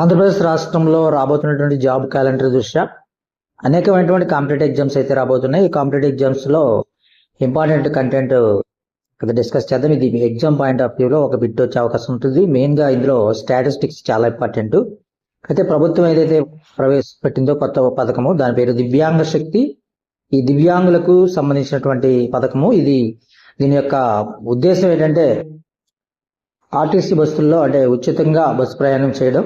ఆంధ్రప్రదేశ్ రాష్ట్రంలో రాబోతున్నటువంటి job calendar దృష్ట్యా అనేకమైనటువంటి కాంపిటేటివ్ ఎగ్జామ్స్ అయితే రాబోతున్నాయి. ఈ కాంపిటేటివ్ ఎగ్జామ్స్లో ఇంపార్టెంట్ కంటెంట్ డిస్కస్ చేద్దాం. ఇది ఎగ్జామ్ పాయింట్ ఆఫ్ వ్యూలో ఒక బిట్ వచ్చే అవకాశం ఉంటుంది. మెయిన్గా ఇందులో స్టాటిస్టిక్స్ చాలా ఇంపార్టెంట్. అయితే ప్రభుత్వం ఏదైతే ప్రవేశపెట్టిందో కొత్త పథకము, దాని పేరు దివ్యాంగ శక్తి. ఈ దివ్యాంగులకు సంబంధించినటువంటి పథకము. దీని యొక్క ఉద్దేశం ఏంటంటే ఆర్టీసీ బస్సుల్లో అంటే ఉచితంగా బస్సు ప్రయాణం చేయడం.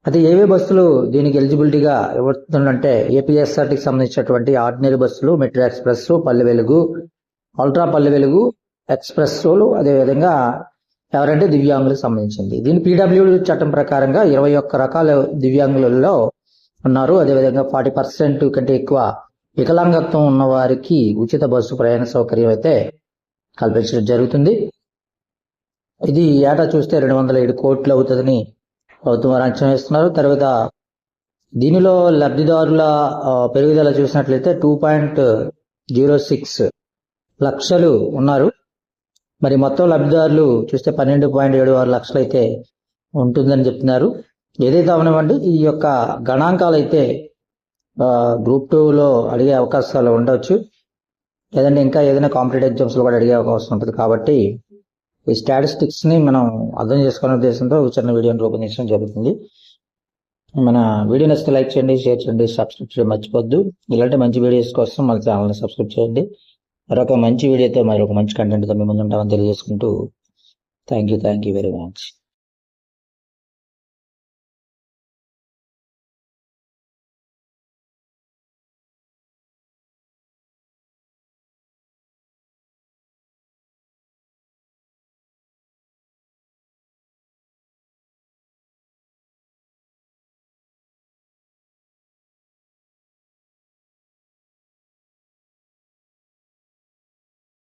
అయితే ఏవే బస్సులు దీనికి ఎలిజిబిలిటీగా ఇవ్వతుందంటే ఏపీఎస్ఆర్టీకి సంబంధించినటువంటి ఆర్డినరీ బస్సులు, metro express, Palle Velugu, ultra Palle Velugu ఎక్స్ప్రెస్లు, అదేవిధంగా ఎవరంటే దివ్యాంగులకు సంబంధించింది. దీని పీడబ్ల్యూడీ చట్టం ప్రకారంగా 21 రకాల దివ్యాంగులలో ఉన్నారు. అదేవిధంగా 40% కంటే ఎక్కువ వికలాంగత్వం ఉన్న వారికి ఉచిత బస్సు ప్రయాణ సౌకర్యం అయితే కల్పించడం జరుగుతుంది. ఇది ఏటా చూస్తే 207 కోట్లు అవుతుందని ప్రభుత్వం వారు అంచనా వేస్తున్నారు. తర్వాత దీనిలో లబ్ధిదారుల పెరుగుదల చూసినట్లయితే 2.06 లక్షలు ఉన్నారు. మరి మొత్తం లబ్ధిదారులు చూస్తే 12.76 లక్షలు అయితే ఉంటుందని చెప్తున్నారు. ఏదైతే అవనివ్వండి, ఈ యొక్క గణాంకాలు అయితే గ్రూప్ 2లో అడిగే అవకాశాలు ఉండవచ్చు, లేదంటే ఇంకా ఏదైనా కాంపిటేటివ్ ఎగ్జామ్స్లో కూడా అడిగే అవకాశం ఉంటుంది. కాబట్టి ఈ స్టాటిస్టిక్స్ని మనం అర్థం చేసుకునే ఉద్దేశంతో చిన్న వీడియోని రూపొందించడం జరుగుతుంది. మన వీడియో నచ్చితే లైక్ చేయండి, షేర్ చేయండి, సబ్స్క్రైబ్ చేయడం మర్చిపోద్దు. ఇలాంటి మంచి వీడియోస్ కోసం మన ఛానల్ని సబ్స్క్రైబ్ చేయండి. మరొక మంచి వీడియోతో మరొక మంచి కంటెంట్తో మీ ముందు ఉంటామని తెలియజేసుకుంటూ థ్యాంక్ యూ వెరీ మచ్.